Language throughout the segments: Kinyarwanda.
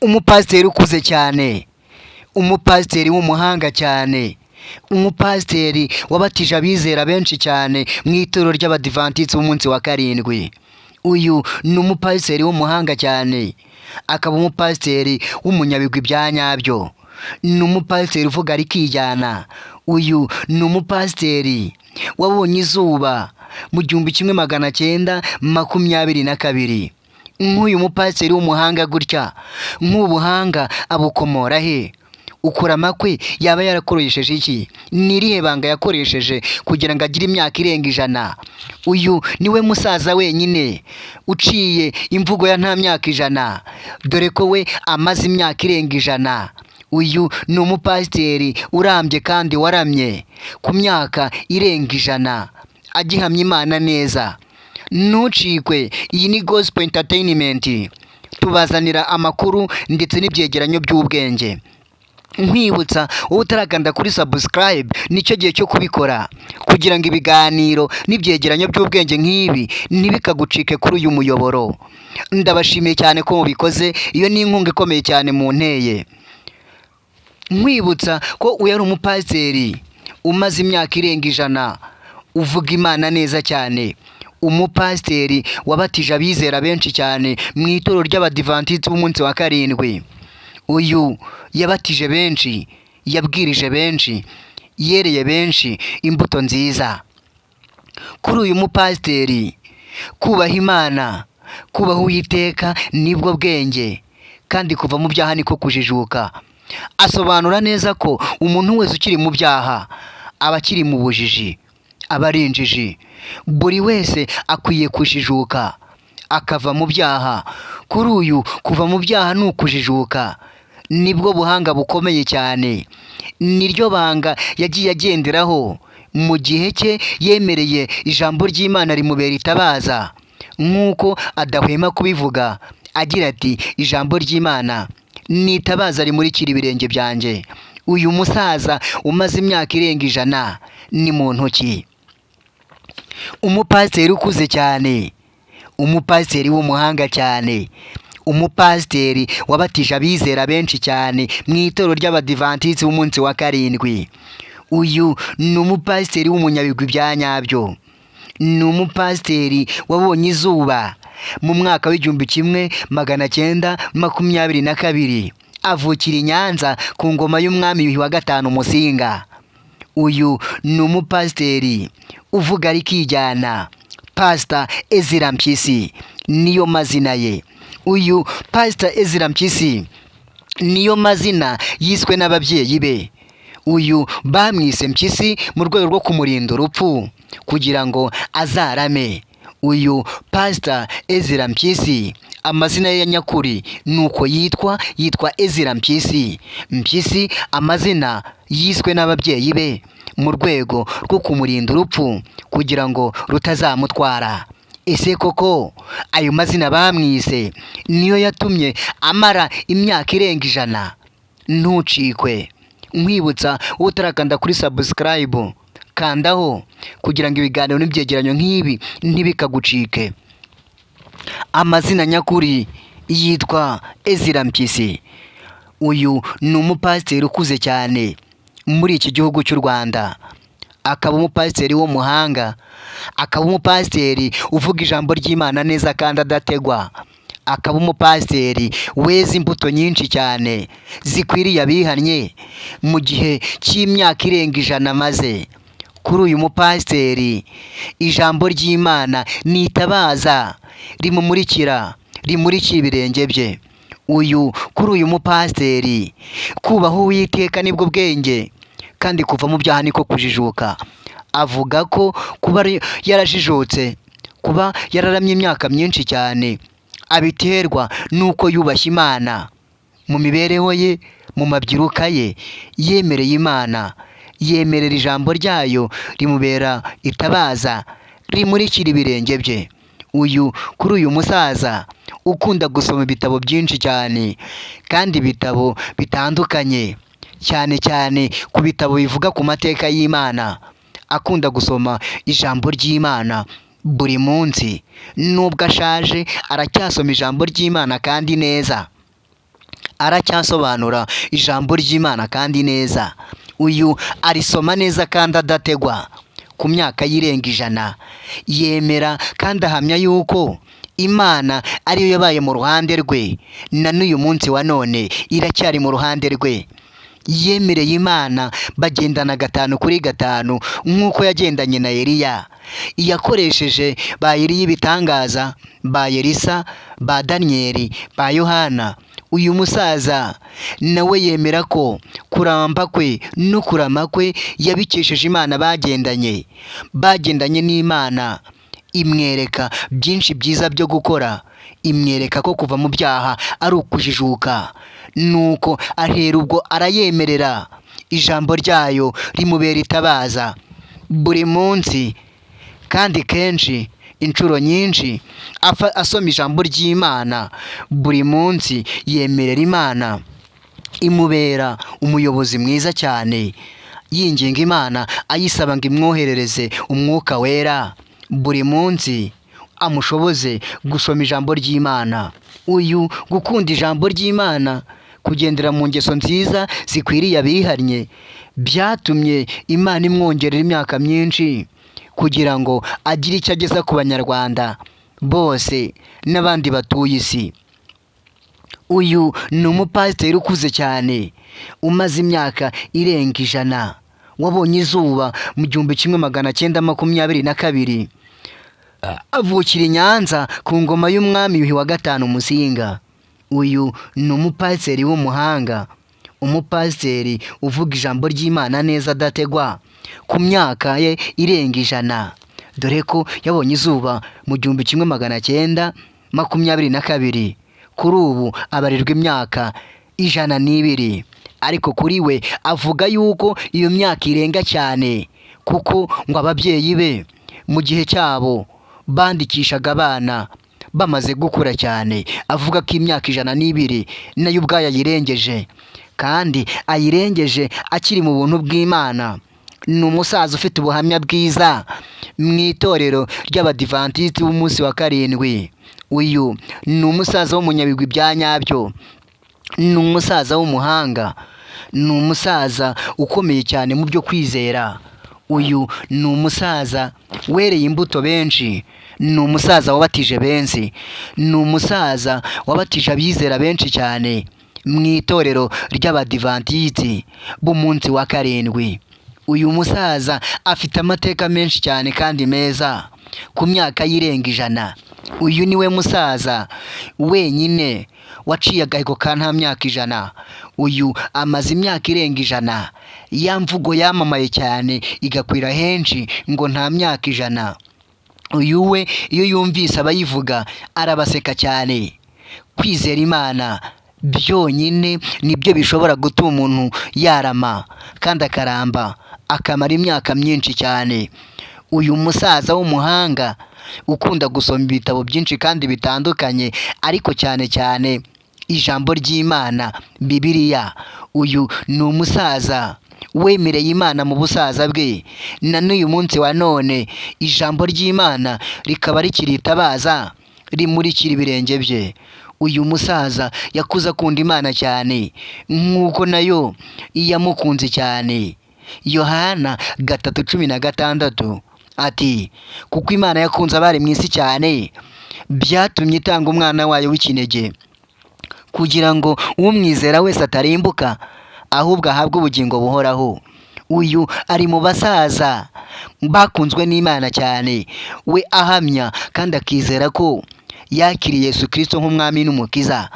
umupasiteri ukuze cyane, umupasiteri w'umuhanga cyane, umupasiteri wabatije abizera benshi cyane mu itorero ry'Abadivantisiti b'umunsi wa karindwi. Uyu ni umupasiteri w'umuhanga cyane, akaba umupasiteri w'umunyabigwi bya nyabyo, ni umupasiteri uvuga rikijyana. Uyu ni umupasiteri wabonye izuba mu 1922. Nk'uyu mupasiteri w'umuhanga gutya, nk'ubuhanga abukomora he? Ukora amakwe yaba yarakoresheje iki? Ni irihe banga yakoresheje kugira ngo agire imyaka irenga 100? Uyu niwe musaza wenyine uciye imvugo ya nta myaka 100, dore ko we amaze imyaka irenga 100. Uyu ni umupasiteri urambye kandi waramye ku myaka irenga 100, agihamya Imana neza. Ntucikwe, iyi ni Gospel Entertainment, tubazanira amakuru ndetse n'ibyegeranyo by'ubwenge. Nkwibutsa wowe utarakanda kuri subscribe, nicyo gihe cyo kubikora kugira ngo ibiganiro n'ibyegeranyo by'ubwenge nk'ibi ntibikagucike kuri uyu muyoboro. Ndabashimiye cyane ko mubikoze, iyo ni inkunga ikomeye cyane mu nteye. Nkwibutsa ko uyu ari umupasiteri umaze imyaka irenga 100 uvuga Imana neza cyane, umupasiteri wabatije abizera benshi cyane mu itorero ry'Abadivantisiti b'umunsi wa karindwi. Uyu yabatije benshi, yabwirije benshi, yereye benshi imbuto nziza. Kuri uyu mupasiteri, kubaha Imana, kubaha Uwiteka nibwo bwenge, kandi kuva mu byaha niko kujijuka. Asobanura neza ko umuntu wese ukiri mu byaha aba akiri mu bujiji, aba ari injiji. Buri wese akwiye kujijuka akava mu byaha. Kuri uyu kuva mu byaha ni ukujijuka, nibwo buhanga bukomeye cyane, niryo banga yagiye agenderaho. Mu gihe cye yemereye ijambo ry'Imana rimubera itabaza, nk'uko adahwema kubivuga agira ati ijambo ry'Imana ni itabaza rimurikira ibirenge byanjye. Uyu musaza umaze imyaka irenga 100 ni muntu ki? Umupasiteri ukuze cyane, umupasiteri w'umuhanga cyane, umupasiteri wabatije abizera benshi cyane mu itorero ry'Abadivantisiti b'umunsi wa karindwi. Uyu ni umupasiteri w'umunyabigwi bya nyabyo, ni umupasiteri wabonye izuba mu mwaka w'1922, avukira i Nyanza ku ngoma y'umwami Yuhi wa V Musinga. Uyu ni umupasiteri uvuga rikijyana, Pastor Ezra Mpyisi niyo mazina ye. Uyu Pastor Ezra Mpyisi niyo mazina yiswe n'ababyeyi be. Uyu bamwise Mpyisi mu rwego rwo kumurinda urupfu kugira ngo azarame. Uyu Pastor Ezra Mpyisi amazina ye ya nyakuri nuko yitwa Ezra Mpyisi. Mpyisi amazina yiswe n'ababyeyi be mu rwego rwo kumurinda urupfu kugira ngo rutazamutwara. Ese koko ayo mazina bamwise niyo yatumye amara imyaka irenga 100? Ntucikwe. Nkwibutsa wowe utarakanda kuri subscribe, kandaho kugira ngo ibiganiro n'ibyegeranyo nk'ibi ntibikagucike. Amazina nyakuri yitwa Ezra Mpyisi. Uyu ni umupasiteri ukuze cyane muri iki gihugu cy'u Rwanda, akaba umupasiteri w'umuhanga, akaba umupasiteri uvuga ijambo ry'Imana neza kandi adategwa, akaba umupasiteri weza imbuto nyinshi cyane zikwiriye abihannye mu gihe cy'imyaka irenga 100 maze. Kuri uyu mupasiteri ijambo ry'Imana ni itabaza rimurikira ibirenge bye. Kuri uyu mupasiteri kubaha Uwiteka nibwo bwenge, kandi kuva mu byaha niko kujijuka. Avuga ko kuba yarajijutse, kuba yararamye imyaka myinshi cyane, abiterwa nuko yubashye Imana. Mu mibereho ye, mu mabyiruka ye, yemereye Imana, yemerera ijambo ryayo rimubera itabaza rimurikira ibirenge bye. Kuri uyu musaza ukunda gusoma ibitabo byinshi cyane, kandi ibitabo bitandukanye, cyane cyane ku bitabo bivuga ku mateka y'Imana, akunda gusoma ijambo ry'Imana buri munsi. Nubwo ashaje aracyasoma ijambo ry'Imana kandi neza. aracyasobanura ijambo ry'Imana kandi neza. Uyu arisoma neza kandi adategwa. Ku myaka y'irenga 100 yemera kandi ahamya yuko Imana ariyo yabaye mu ruhande rwe, na n'uyu munsi wa none iracyari mu ruhande rwe. Yemereye Imana bagendana 5 kuri 5 nk'uko yagendanye na Eliya. Yakoresheje ba Eliya ibitangaza, ba Elisa, ba Daniyeli, ba Yohana. Uyu musaza nawe yemera ko kuramba kwe no kurama kwe yabikesheje Imana bagendanye n'Imana. Imwereka byinshi byiza byo gukora, imwereka ko kuva mu byaha ari ukujijuka. Nuko ahera ubwo arayemerera, ijambo ryayo rimubera itabaza. Buri munsi kandi kenshi, inshuro nyinshi asoma ijambo ry'Imana. Buri munsi yemerera Imana, imubera umuyobozi mwiza cyane, yinginga Imana ayisaba ngo imwoherereze umwuka wera buri munsi amushoboze gusoma ijambo ry'Imana. Uyu gukunda ijambo ry'Imana, kugendera mu ngeso nziza zikwiriye abihannye, byatumye Imana imwongerera imyaka myinshi kugira ngo agire icyo ageza ku banyarwanda bose n'abandi batuye isi. Uyu ni umupasiteri ukuze cyane, umaze imyaka irenga 100, wabonye izuba mu 1922. Avukira i Nyanza ku ngoma y'umwami Yuhi wa gatanu Musinga. Uyu ni umupasiteri w'umuhanga, umupasiteri uvuga ijambo ry'Imana neza adategwa. Ku myaka ye irenga 100, dore ko yabonye izuba mu 1922. Kuri ubu abarirwa imyaka 102, ariko kuri we avuga yuko iyo myaka irenga cyane, kuko ngo ababyeyi be mu gihe cyabo bandikishaga abana bamaze gukura cyane. Avuga ko imyaka 102 nayo ubwayo ayirengeje, kandi ayirengeje akiri mu buntu bw'Imana. Ni umusaza ufite ubuhamya bwiza mu itorero ry'Abadivantisiti b'umunsi wa 7. Uyu ni umusaza w'umunyabigwi bya nyabyo, ni umusaza w'umuhanga, ni umusaza ukomeye cyane mu byo kwizera. Uyu ni umusaza wereye imbuto benshi, ni umusaza wabatije benshi, ni umusaza wabatije abizera benshi cyane mu itorero ry'Abadivantisiti b'umunsi wa 7. Uyu musaza afite amateka menshi cyane kandi meza. Ku myaka y'irenga 100, uyu niwe musaza wenyine waciye agahigo ka nta myaka 100. Uyu amaze imyaka irenga 100. Ya mvugo yamamaye cyane igakwira henshi ngo nta myaka 100. Uyu we iyo yumvise abayivuga arabaseka cyane. Kwizera Imana byonyine nibyo bishobora gutuma umuntu yarama kandi akaramba, akamara imyaka myinshi cyane. Uyu musaza w'umuhanga ukunda gusoma ibitabo byinshi kandi bitandukanye, ariko cyane cyane ijambo ry'Imana, Bibiliya. Uyu ni umusaza wemereye Imana mu busaza bwe, na n'uyu munsi wa none ijambo ry'Imana rikaba rikiri itabaza rimurikira ibirenge bye. Uyu musaza yakuze akunda Imana cyane nk'uko nayo yamukunze cyane. Yohana 3:16 ati, kuko Imana yakunze abari mu isi cyane, byatumye itanga umwana wayo w'ikinege, kugira ngo umwizera wese atarimbuka, ahubwo ahabwe ubugingo buhoraho. Uyu ari mu basaza bakunzwe n'Imana cyane, we ahamya kandi akizera ko yakiriye Yesu Kristo nk'umwami n'umukiza.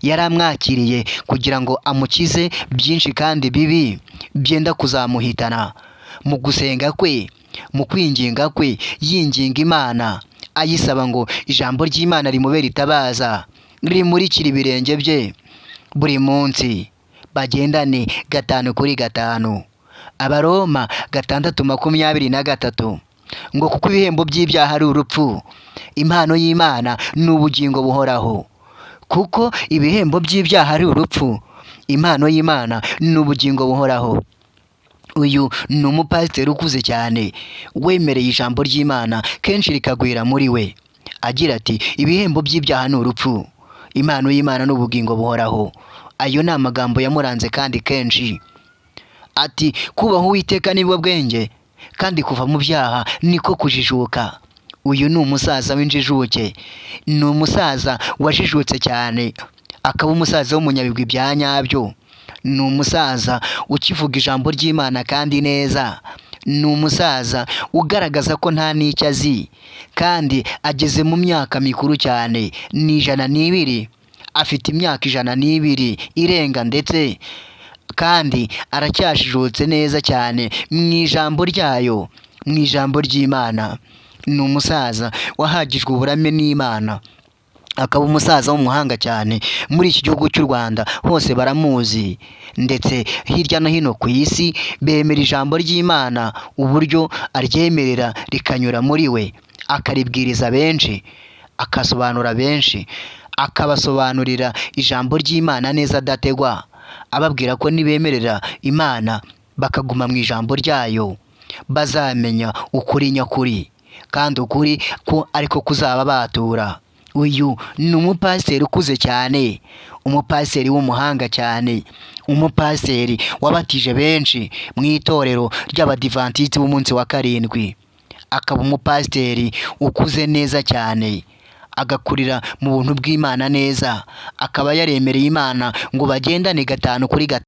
Yaramwakiriye kugira ngo amukize byinshi kandi bibi byenda kuzamuhitana. Mu gusenga kwe, mu kwinginga kwe, yinginga Imana ayisaba ngo ijambo ry'Imana rimubere itabaza rimurikira ibirenge bye buri munsi, bagendane 5 kuri 5. Abaroma 6:23 ngo kuko ibihembo by'ibyaha ari urupfu, impano y'Imana ni ubugingo buhoraho. Kuko ibihembo by'ibyaha ari urupfu, impano y'Imana ni ubugingo buhoraho. Uyu ni umupasiteri ukuze cyane wemereye ijambo ry'Imana kenshi rikagwira muri we, agira ati ibihembo by'ibyaha ni urupfu, impano y'Imana ni ubugingo buhoraho. Ayo ni amagambo yamuranze kandi kenshi. Ati kubaha Uwiteka nibwo bwenge, kandi kuva mu byaha niko kujijuka. Uyu ni umusaza w'injijuke, ni umusaza wajijutse cyane, akaba umusaza w'umunyabigwi bya nyabyo. Ni umusaza ukivuga ijambo ry'Imana kandi neza. Ni umusaza ugaragaza ko nta n'icyo azi, kandi ageze mu myaka mikuru cyane. Ni 102, afite imyaka 102 irenga ndetse, kandi aracyashijutse neza cyane mu ijambo ryayo, mu ijambo ry'Imana. Ni umusaza wahagijwe uburame n'Imana, akaba umusaza w'umuhanga cyane. Muri iki gihugu cy'u Rwanda hose baramuzi, ndetse hirya no hino ku isi bemera ijambo ry'Imana uburyo aryemerera rikanyura muri we, akaribwiriza benshi, akasobanura benshi, akabasobanurira ijambo ry'Imana neza adategwa, ababwira ko nibemerera Imana bakaguma mu ijambo ryayo bazamenya ukuri nyakuri, kandi ukuri ko ariko kuzaba batura. Uyu ni umupasiteri ukuze cyane, umupasiteri w'umuhanga cyane, umupasiteri wabatije benshi mu itorero ry'Abadivantisiti b'umunsi wa karindwi. Akaba umupasiteri ukuze neza cyane, agakurira mu buntu bw'Imana neza, akaba yaremereye Imana ngo bagendane 5 kuri 5.